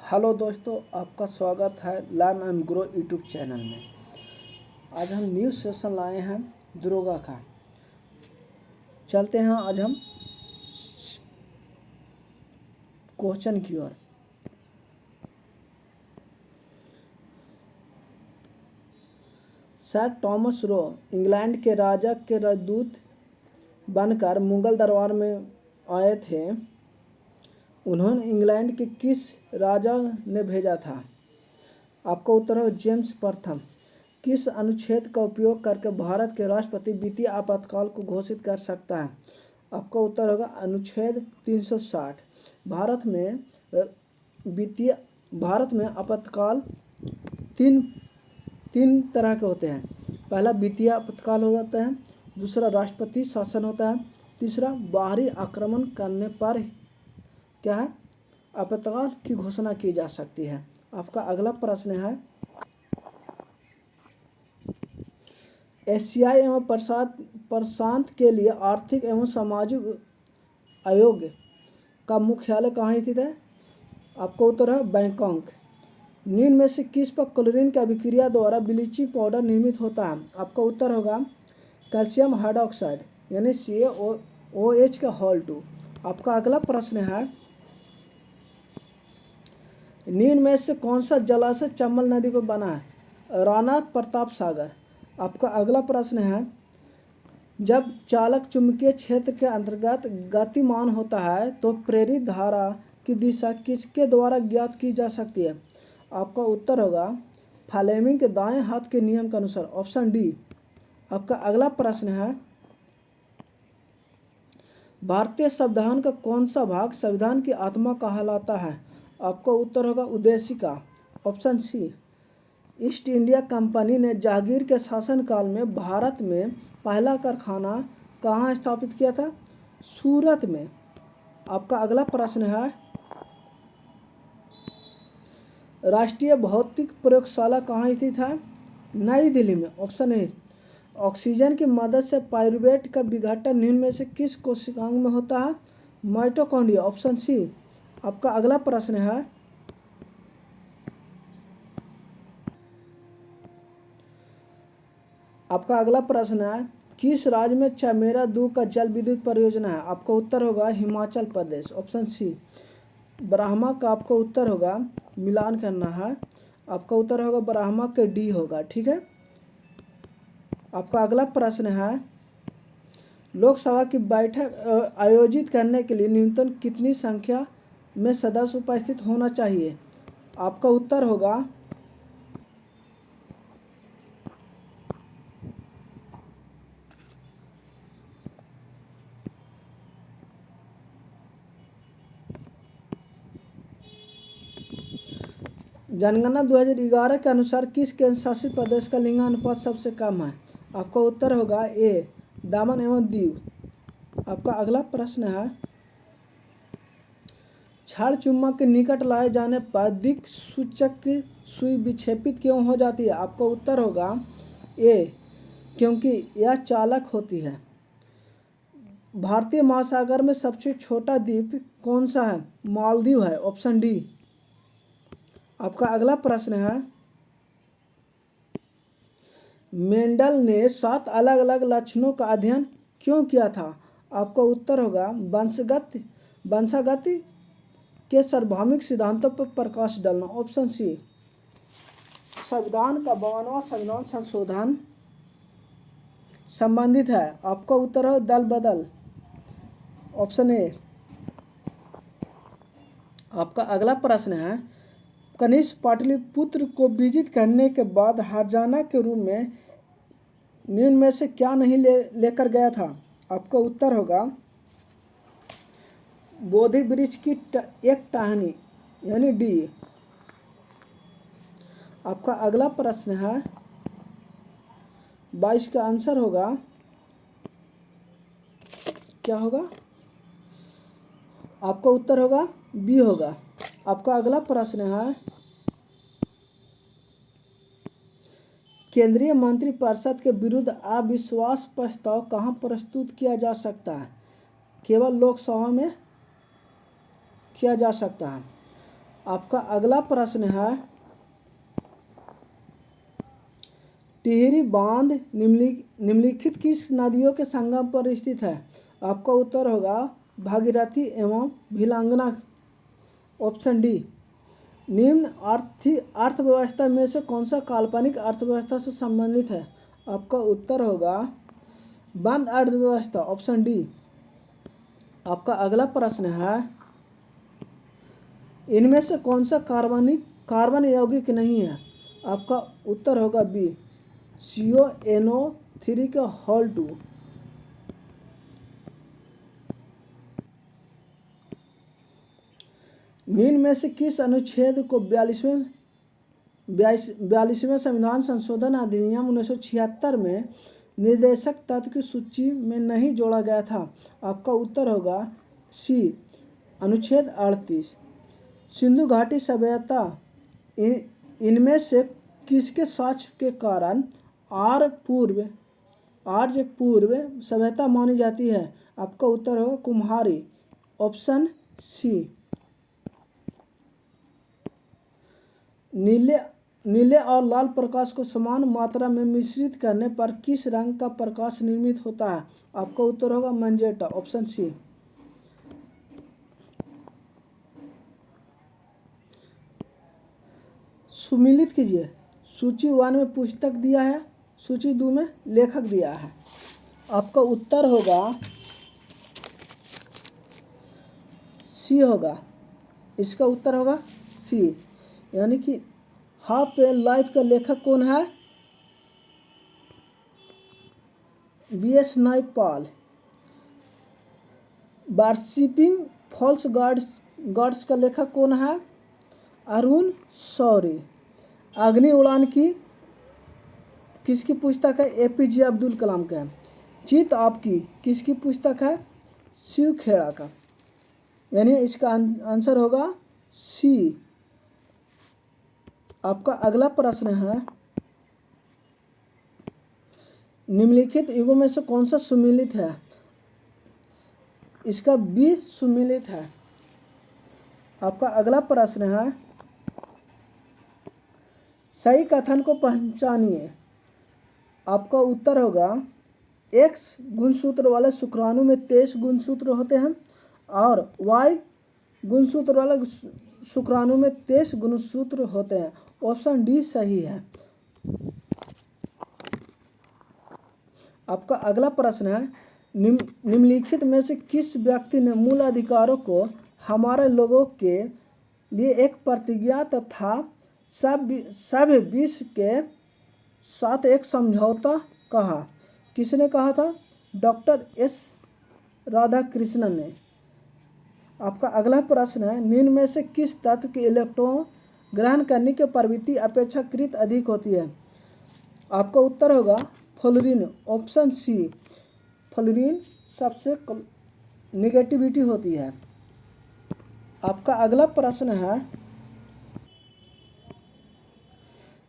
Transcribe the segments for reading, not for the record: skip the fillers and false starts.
Hello दोस्तों, आपका स्वागत है learn and grow YouTube channel में। आज हम न्यू सेशन लाए हैं दरोगा का। चलते हैं आज हम क्वेश्चन की ओर। सर थॉमस रो इंग्लैंड के राजा के राजदूत बनकर मुगल दरबार में आए थे। उन्होंने इंग्लैंड के किस राजा ने भेजा था? आपका उत्तर है जेम्स प्रथम। किस अनुच्छेद का उपयोग करके भारत के राष्ट्रपति वित्तीय आपातकाल को घोषित कर सकता है? आपका उत्तर होगा अनुच्छेद 360। भारत में आपातकाल तीन तरह के होते हैं। पहला वित्तीय आपातकाल हो जाता है, दूसरा राष्ट्रपति शासन होता है, तीसरा बाहरी आक्रमण करने पर क्या है आपातकाल की घोषणा की जा सकती है। आपका अगला प्रश्न है, एशियाई एवं प्रशांत के लिए आर्थिक एवं सामाजिक आयोग का मुख्यालय कहाँ स्थित है? आपका उत्तर है बैंकॉक। निम्न में से किस पर क्लोरीन की अभिक्रिया द्वारा ब्लीचिंग पाउडर निर्मित होता है? आपका उत्तर होगा कैल्शियम हाइड्रोक्साइड यानी CaOH का होल 2। आपका अगला प्रश्न है, निम्न में से कौन सा जलाशय चंबल नदी पर बना है? राणा प्रताप सागर। आपका अगला प्रश्न है, जब चालक चुंबकीय क्षेत्र के अंतर्गत गतिमान होता है तो प्रेरित धारा की दिशा किसके द्वारा ज्ञात की जा सकती है? आपका उत्तर होगा फ्लेमिंग के दाएं हाथ के नियम के अनुसार, ऑप्शन डी। आपका अगला प्रश्न है, भारतीय संविधान का कौन सा भाग संविधान की आत्मा कहलाता है? आपका उत्तर होगा उद्देशिका, option C. East India Company ने जहांगीर के शासनकाल में भारत में पहला कारखाना कहाँ स्थापित किया था? सूरत में। आपका अगला प्रश्न है, राष्ट्रीय भौतिक प्रयोगशाला कहाँ स्थित है? नई दिल्ली में, ऑप्शन ए। ऑक्सीजन की मदद से पाइरूवेट का विघटन निम्न में से किस कोशिकांग में होता है? Mitochondria, option C. आपका अगला प्रश्न है, किस राज्य में चमेरा 2 का जल विद्युत परियोजना है? आपका उत्तर होगा हिमाचल प्रदेश, ऑप्शन सी। ब्रह्मा का आपका उत्तर होगा मिलान करना है, आपका उत्तर होगा ब्रह्मा के डी होगा, ठीक है। आपका अगला प्रश्न है, लोकसभा की बैठक आयोजित करने के लिए न्यूनतम कितनी संख्या में सदस्य उपस्थित होना चाहिए? आपका उत्तर होगा जनगणना 2011 के अनुसार किस केंद्र शासित प्रदेश का लिंगानुपात सबसे कम है? आपका उत्तर होगा ए, दामन एवं दीव। आपका अगला प्रश्न है, क्षार चुम्बक के निकट लाए जाने पर दिक् सूचक की सुई विक्षेपित क्यों हो जाती है? आपका उत्तर होगा ए, क्योंकि यह चालक होती है। भारतीय महासागर में सबसे छोटा द्वीप कौन सा है? मालदीव है, ऑप्शन डी। आपका अगला प्रश्न है, मेंडल ने 7 अलग अलग लक्षणों का अध्ययन क्यों किया था? आपका उत्तर होगा वंशागति के सार्वभौमिक सिद्धांतों पर प्रकाश डालना, ऑप्शन सी। संविधान का 52वां संविधान संशोधन संबंधित है। आपका उत्तर है दल बदल, ऑप्शन ए। आपका अगला प्रश्न है, कनिष्क पाटलिपुत्र को विजित करने के बाद हर्जाना के रूप में निम्न में से क्या नहीं लेकर गया था? आपका उत्तर होगा बोधि वृक्ष की एक टहनी यानी डी। आपका अगला प्रश्न है 22 का आंसर होगा क्या होगा? आपका उत्तर होगा बी होगा। आपका अगला प्रश्न है, केंद्रीय मंत्रिपरिषद के विरुद्ध अविश्वास प्रस्ताव कहाँ प्रस्तुत किया जा सकता है? केवल लोकसभा में किया जा सकता है। आपका अगला प्रश्न है, टिहरी बांध निम्नलिखित किस नदियों के संगम पर स्थित है? आपका उत्तर होगा भागीरथी एवं भिलांगना। Option D. निम्न अर्थव्यवस्था में से कौन सा काल्पनिक अर्थव्यवस्था से संबंधित है? आपका उत्तर होगा बंद अर्थव्यवस्था। Option D. आपका अगला प्रश्न है, इनमें से कौन सा कार्बन यौगिक नहीं है? आपका उत्तर होगा बी, CO NO3 के होल 2। निम्न में से किस अनुच्छेद को 42वें संविधान संशोधन अधिनियम 1976 में निर्देशक तत्व की सूची में नहीं जोड़ा गया था? आपका उत्तर होगा सी, अनुच्छेद 38। सिंधु घाटी सभ्यता इनमें से किसके साक्ष्य के कारण आर्य पूर्व सभ्यता मानी जाती है? आपका उत्तर होगा कुम्हारी। Option C. नीले और लाल प्रकाश को समान मात्रा में मिश्रित करने पर किस रंग का प्रकाश निर्मित होता है? आपका उत्तर होगा मैजेंटा। Option C. सुमिलित कीजिए। सूची 1 में पुस्तक दिया है, सूची 2 में लेखक दिया है। आपका उत्तर होगा सी होगा। इसका उत्तर होगा सी, यानी कि हाफ ए लाइफ का लेखक कौन है? BS Naipaul. Worshipping false gods का लेखक कौन है? अरुण शौरी। अग्नि उड़ान की किसकी पुस्तक है? APJ अब्दुल कलाम का है। चित आपकी किसकी पुस्तक है? शिव खेड़ा का। यानी इसका आंसर होगा सी। आपका अगला प्रश्न है, निम्नलिखित युगों में से कौन सा सुमिलित है? इसका बी सुमिलित है। आपका अगला प्रश्न है, सही कथन को पहचानिए। आपका उत्तर होगा X गुणसूत्र वाले शुक्राणु में 23 गुणसूत्र होते हैं और Y गुणसूत्र वाले शुक्राणु में 23 गुणसूत्र होते हैं। ऑप्शन डी सही है। आपका अगला प्रश्न है, निम्नलिखित में से किस व्यक्ति ने मूल अधिकारों को हमारे लोगों के लिए एक प्रतिज्ञा तथा सभ्य विश्व के साथ एक समझौता कहा? किसने कहा था? डॉक्टर S राधाकृष्णन ने। आपका अगला प्रश्न है, निम्न में से किस तत्व के इलेक्ट्रॉन ग्रहण करने की प्रवृत्ति अपेक्षाकृत अधिक होती है? आपका उत्तर होगा फ्लोरीन। Option C. फ्लोरीन सबसे निगेटिविटी होती है। आपका अगला प्रश्न है,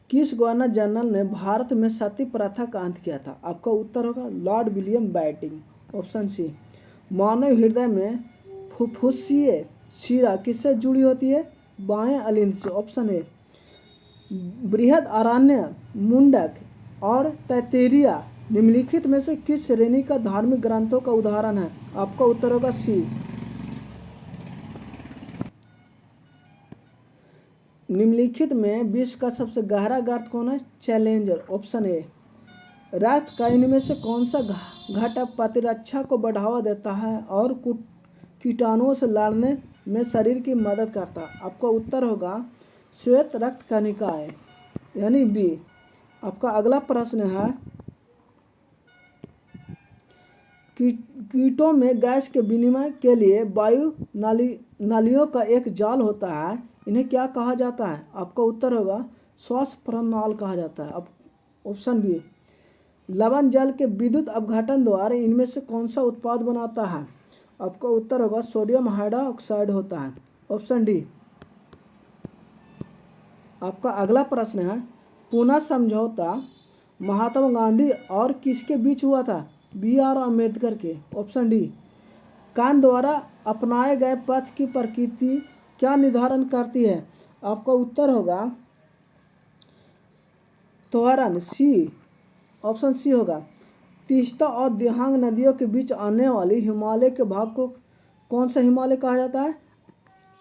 किस गवर्नर जनरल ने भारत में सती प्रथा का अंत किया था? आपका उत्तर होगा Lord William Bentinck. Option C. मानव हृदय में फुफ्फुसीय शिरा किससे जुड़ी होती है? बाएं अलिंद से। Option A. बृहद अरण्य, मुंडक और तैत्तिरीय निम्नलिखित में से किस श्रेणी का धार्मिक ग्रंथों का उदाहरण है? आपका उत्तर होगा सी। निम्नलिखित में विश्व का सबसे गहरा गर्त कौन है? चैलेंजर। Option A. रक्त का इनमें से कौन सा घटक प्रतिरक्षा को बढ़ावा देता है और कीटाणुओं से लड़ने में शरीर की मदद करता है? आपका उत्तर होगा श्वेत रक्त कणिकाएं, यानी बी। आपका अगला प्रश्न है, कीटों में गैस के विनिमय के लिए वायु नालियों का एक जाल होता है, इन्हें क्या कहा जाता है? आपका उत्तर होगा श्वास प्रणाल कहा जाता है। अब ऑप्शन बी। लवण जल के विद्युत अपघटन द्वारा इनमें से कौन सा उत्पाद बनाता है? आपका उत्तर होगा सोडियम हाइड्रोक्साइड होता है। Option D. आपका अगला प्रश्न है, पूना समझौता महात्मा गांधी और किसके बीच हुआ था? BR अम्बेडकर के। Option D. कान द्वारा अपनाए गए पथ की प्रकृति क्या निर्धारण करती है? आपका उत्तर होगा त्वरण, सी, ऑप्शन सी होगा। तीस्ता और दिहांग नदियों के बीच आने वाली हिमालय के भाग को कौन सा हिमालय कहा जाता है?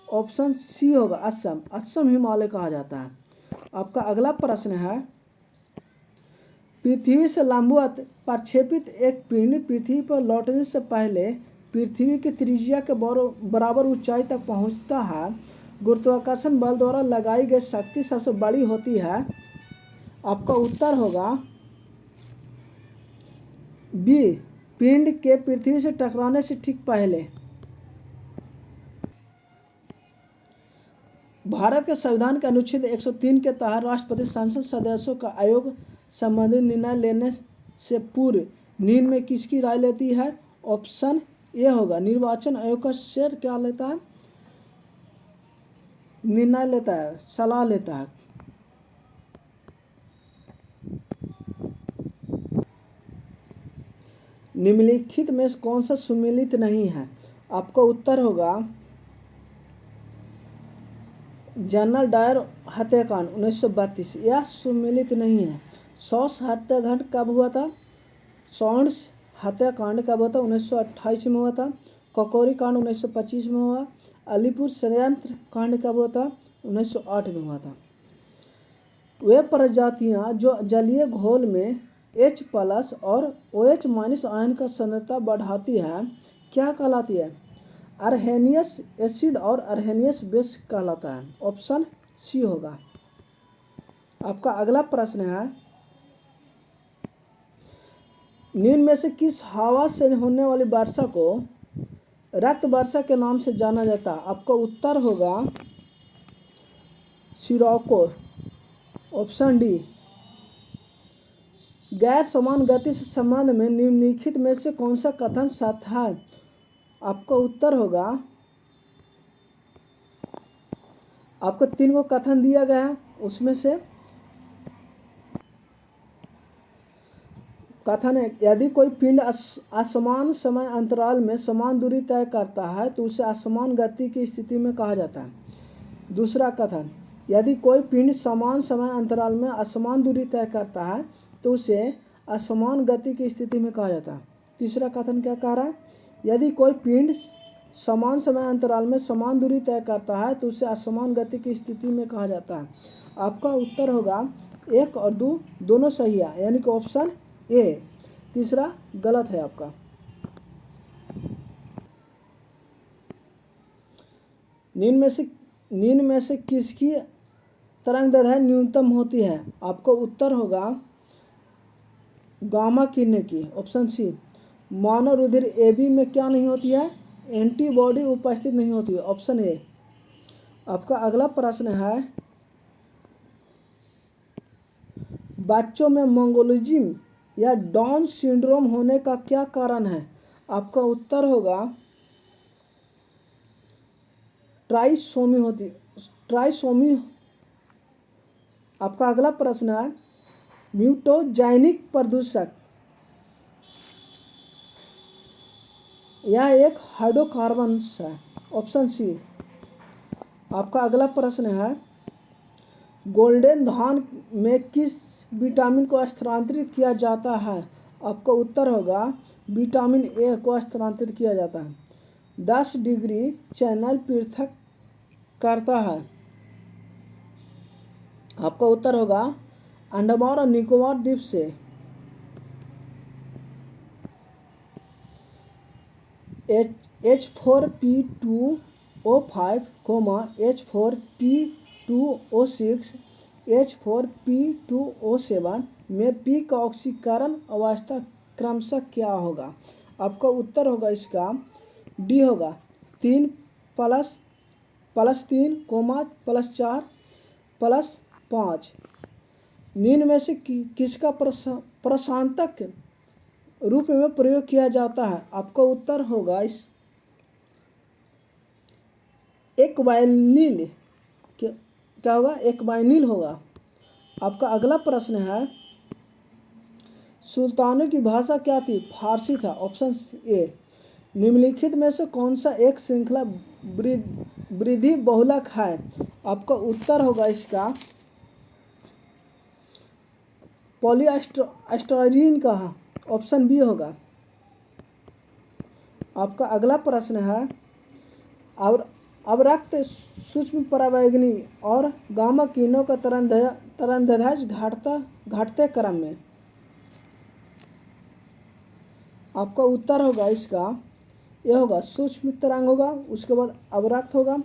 ऑप्शन सी होगा असम, असम हिमालय कहा जाता है। आपका अगला प्रश्न है, पृथ्वी से लंबवत प्रक्षेपित एक पिंड पृथ्वी पर लौटने से पहले पृथ्वी की त्रिज्या के बराबर ऊंचाई तक पहुंचता है। गुरुत्वाकर्षण बल द्वारा लगाई गई शक्ति सबसे बड़ी होती है। आपका उत्तर होगा बी, पिंड के पृथ्वी से टकराने से ठीक पहले। भारत के संविधान के अनुच्छेद 103 के तहत राष्ट्रपति संसद सदस्यों का आयोग संबंधी निर्णय लेने से पूर्व नींद में किसकी राय लेती है? ऑप्शन ए होगा निर्वाचन आयोग का शेर क्या लेता है? निर्णय लेता है, सलाह लेता है। निम्नलिखित में कौन सा सुमेलित नहीं है? आपका उत्तर होगा जनरल डायर हत्याकांड 1932, यह सुमेलित नहीं है। सौस हत्याकांड कब हुआ था? सौंस हत्याकांड कब हुआ था? 1928 में हुआ था। ककोरी कांड 1925 में हुआ। अलीपुर षड्यंत्र कांड कब हुआ था? 1908 में हुआ था। वे प्रजातियां जो जलीय घोल में H+ और OH- आयन का सांद्रता बढ़ाती है क्या कहलाती है? अर्हेनियस एसिड और अर्हेनियस बेस कहलाता है। ऑप्शन सी होगा। आपका अगला प्रश्न है, निम्न में से किस हवा से होने वाली वर्षा को रक्त वर्षा के नाम से जाना जाता है? आपका उत्तर होगा सिरोको, ऑप्शन डी। गैर समान गति से संबंध में निम्नलिखित में से कौन सा कथन सत्य है? आपका उत्तर होगा, आपको 3 को कथन दिया गया है, उसमें से कथन है, यदि कोई पिंड असमान समय अंतराल में समान दूरी तय करता है तो उसे असमान गति की स्थिति में कहा जाता है। दूसरा कथन, यदि कोई पिंड समान समय अंतराल में असमान दूरी तय करता है तो उसे असमान गति की स्थिति में कहा जाता है। तीसरा कथन क्या कह रहा है? यदि कोई पिंड समान समय अंतराल में समान दूरी तय करता है तो उसे असमान गति की स्थिति में कहा जाता है। आपका उत्तर होगा 1 और 2 दोनों सही है, यानी कि ऑप्शन ए। तीसरा गलत है आपका। निम्न में से किसकी तरंग दैर्घ्य न्यूनतम होती है? आपका उत्तर होगा गामा किरणें की, ऑप्शन सी। मानव रुधिर AB में क्या नहीं होती है? एंटीबॉडी उपस्थित नहीं होती है, ऑप्शन ए। आपका अगला प्रश्न है, बच्चों में मंगोलिज्म या डाउन सिंड्रोम होने का क्या कारण है? आपका उत्तर होगा ट्राइसोमी। आपका अगला प्रश्न है, म्यूटोजेनिक प्रदूषक यह एक हाइड्रोकार्बन है, ऑप्शन सी। आपका अगला प्रश्न है, गोल्डन धान में किस विटामिन को स्थानांतरित किया जाता है? आपका उत्तर होगा विटामिन ए को स्थानांतरित किया जाता है। 10 डिग्री चैनल पृथक करता है। आपका उत्तर होगा अंडमान और निकोबार द्वीप से H4P2O5, H4P2O6, H4P2O7 में P का ऑक्सीकरण अवस्था क्रमशः क्या होगा? आपका उत्तर होगा इसका डी होगा 3++3, +4+5। निम्न में से किसका प्रशांतक रूप में प्रयोग किया जाता है? आपका उत्तर होगा एक्वाइनिल। क्या होगा? एक्वाइनिल होगा। आपका अगला प्रश्न है, सुल्तानों की भाषा क्या थी? फारसी था, ऑप्शन ए। निम्नलिखित में से कौन सा एक श्रृंखला वृद्धि बहुलक है? आपका उत्तर होगा इसका पॉलीएस्टरीन का, ऑप्शन बी होगा। आपका अगला प्रश्न है, और अवरक्त सूक्ष्म परावैंगनी और गामा किरणों का तरंगदैर्घ्य घटते क्रम में। आपका उत्तर होगा इसका, यह होगा सूक्ष्म तरंग होगा, उसके बाद अवरक्त होगा,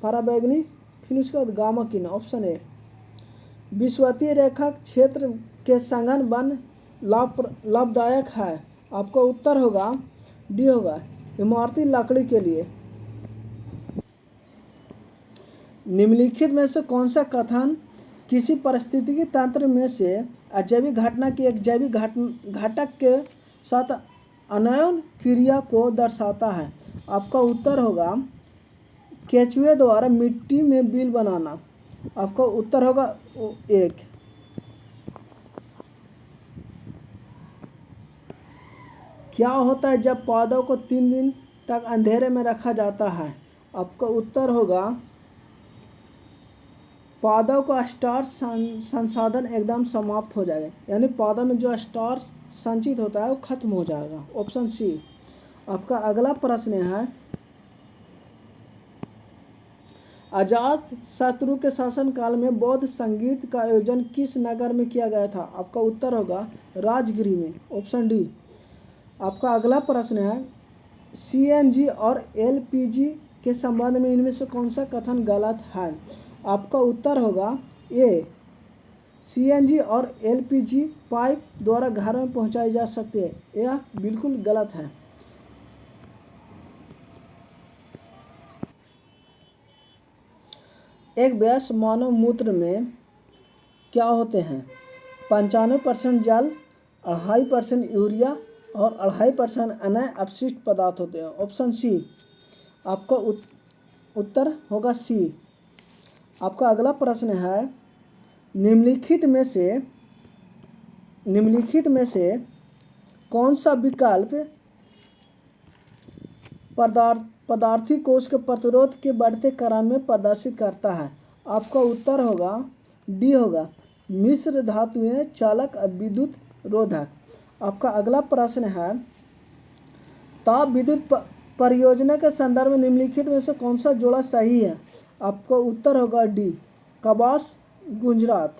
परावैंगनी, फिर उसके बाद गामा किरण, ऑप्शन ए। विषुवतीय रेखा क्षेत्र के संघन वन लाभदायक है। आपका उत्तर होगा डी होगा, इमारती लकड़ी के लिए। निम्नलिखित में से कौन सा कथन किसी पारिस्थितिकी तंत्र में से अजैविक घटना की एक जैविक घटक के साथ अनयन क्रिया को दर्शाता है? आपका उत्तर होगा केंचुए द्वारा मिट्टी में बिल बनाना। आपका उत्तर होगा एक। क्या होता है जब पौधों को 3 दिन तक अंधेरे में रखा जाता है? आपका उत्तर होगा पौधों का स्टार्च संसाधन एकदम समाप्त हो जाएगा, यानी पौधों में जो स्टार्च संचित होता है वो खत्म हो जाएगा, ऑप्शन सी। आपका अगला प्रश्न है, अजात शत्रु के शासनकाल में बौद्ध संगीत का आयोजन किस नगर में किया गया था? आपका उत्तर होगा राजगिरी में, ऑप्शन डी। आपका अगला प्रश्न है, सीएनजी और एलपीजी के संबंध में इनमें से कौन सा कथन गलत है? आपका उत्तर होगा ए, सीएनजी और एलपीजी पाइप द्वारा घर में पहुंचाई जा सकती है, यह बिल्कुल गलत है। एक वयस्क मानव मूत्र में क्या होते हैं? 95% जल, 2.5% यूरिया और 2.5% अन्य अपशिष्ट पदार्थ होते हैं, ऑप्शन सी। आपका उत्तर होगा सी। आपका अगला प्रश्न है, निम्नलिखित में से कौन सा विकल्प पदार्थी कोश के प्रतिरोध के बढ़ते क्रम में प्रदर्शित करता है? आपका उत्तर होगा डी होगा, मिश्र धातुएं चालक और विद्युत रोधक। आपका अगला प्रश्न है, ताप विद्युत परियोजना के संदर्भ में निम्नलिखित में से कौन सा जोड़ा सही है? आपका उत्तर होगा डी, कबास गुजरात।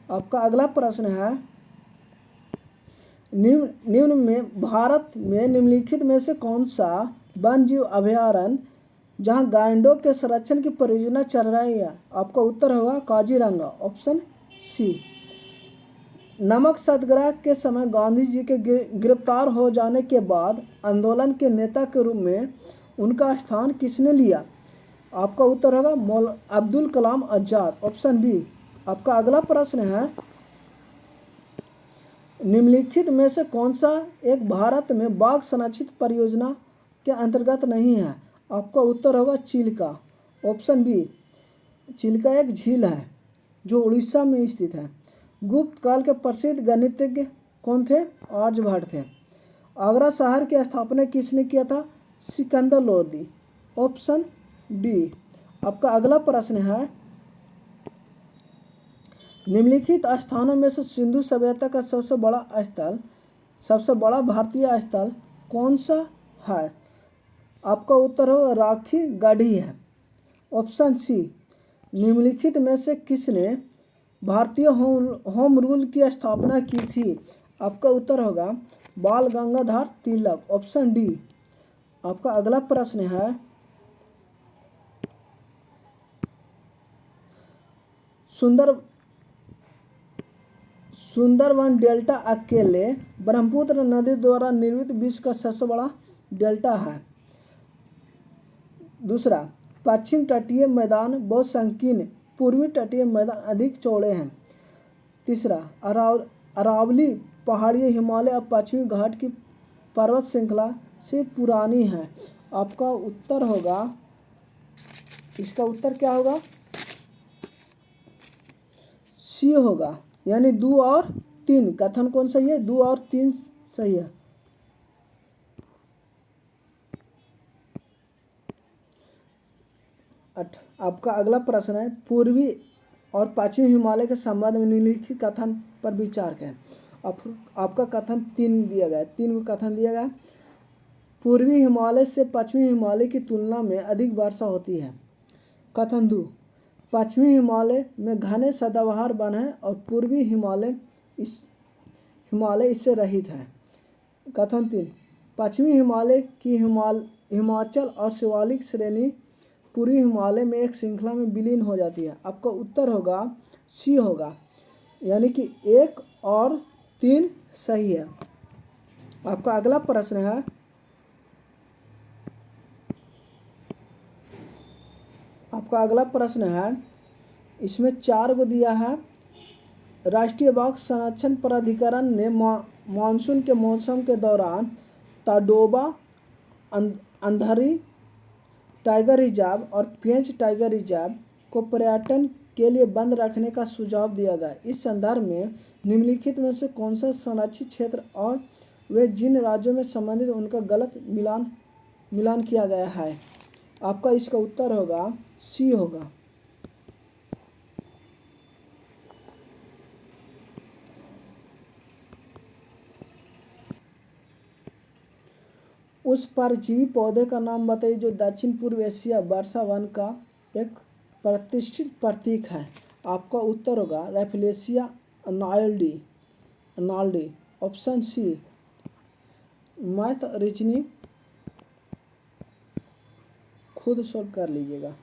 आपका अगला प्रश्न है, निम्न में भारत में निम्नलिखित में से कौन सा वन जीव अभयारण्य जहां गांडों के संरक्षण की परियोजना चल रही है? आपका उत्तर होगा काजीरंगा, ऑप्शन सी। नमक सत्याग्रह के समय गांधी जी के गिरफ्तार हो जाने के बाद आंदोलन के नेता के रूप में उनका स्थान किसने लिया? आपका उत्तर होगा मौलाना अब्दुल कलाम आज़ाद, ऑप्शन बी। आपका अगला प्रश्न है, निम्नलिखित में से कौन सा एक भारत में बाघ संरक्षित परियोजना के अंतर्गत नहीं है? आपका उत्तर होगा चिल्का, ऑप्शन बी। चिल्का एक झील है जो उड़ीसा में स्थित है। गुप्त काल के प्रसिद्ध गणितज्ञ कौन थे? आर्यभट्ट थे। आगरा शहर की स्थापना किसने किया था? Sikandar Lodi, option D. आपका अगला प्रश्न है, निम्नलिखित स्थानों में से सिंधु सभ्यता का सबसे बड़ा भारतीय स्थल कौन सा है? आपका उत्तर हो राखी गढ़ी है, ऑप्शन सी। निम्नलिखित में से किसने भारतीय होम रूल की स्थापना की थी? आपका उत्तर होगा बाल गंगाधर तिलक, ऑप्शन डी। आपका अगला प्रश्न है, सुंदरवन डेल्टा अकेले ब्रह्मपुत्र नदी द्वारा निर्मित विश्व का सबसे बड़ा डेल्टा है। दूसरा, पश्चिम तटीय मैदान बहुत संकीर्ण, पूर्वी तटीय मैदान अधिक चौड़े हैं। तीसरा, अरावली पहाड़ी हिमालय और पश्चिमी घाट की पर्वत श्रृंखला से पुरानी है। आपका उत्तर होगा, इसका उत्तर क्या होगा? सी होगा, यानी 2 और 3। कथन कौन सही है? 2 और 3 सही है। आपका अगला प्रश्न है, पूर्वी और पश्चिमी हिमालय के संबंध में निम्नलिखित कथन पर विचार करें। आपका कथन 3 दिया गया है, 3 को कथन दिया गया है। पूर्वी हिमालय से पश्चिमी हिमालय की तुलना में अधिक वर्षा होती है। कथन 2, पश्चिमी हिमालय में घने सदाबहार वन है और पूर्वी हिमालय इससे रहित है। कथन 3, पश्चिमी हिमालय की हिमाचल और शिवालिक श्रेणी पूर्वी हिमालय में एक श्रृंखला में विलीन हो जाती है। आपका उत्तर होगा सी होगा, यानी कि 1 और 3 सही है। आपका अगला प्रश्न है, इसमें 4 को दिया है। राष्ट्रीय बाघ संरक्षण प्राधिकरण ने मानसून के मौसम के दौरान ताडोबा, अंधारी टाइगर रिजर्व और पेंच टाइगर रिजर्व को पर्यटन के लिए बंद रखने का सुझाव दिया गया। इस संदर्भ में निम्नलिखित में से कौन सा संरक्षित क्षेत्र और वे जिन राज्यों में संबंधित उनका गलत मिलान किया गया है? आपका इसका उत्तर होगा सी होगा। उस परजीवी पौधे का नाम बताइए जो दक्षिण पूर्व एशिया वर्षा वन का एक प्रतिष्ठित प्रतीक है। आपका उत्तर होगा Rafflesia arnoldii. Option C. Math reasoning खुद सॉल्व कर लीजिएगा।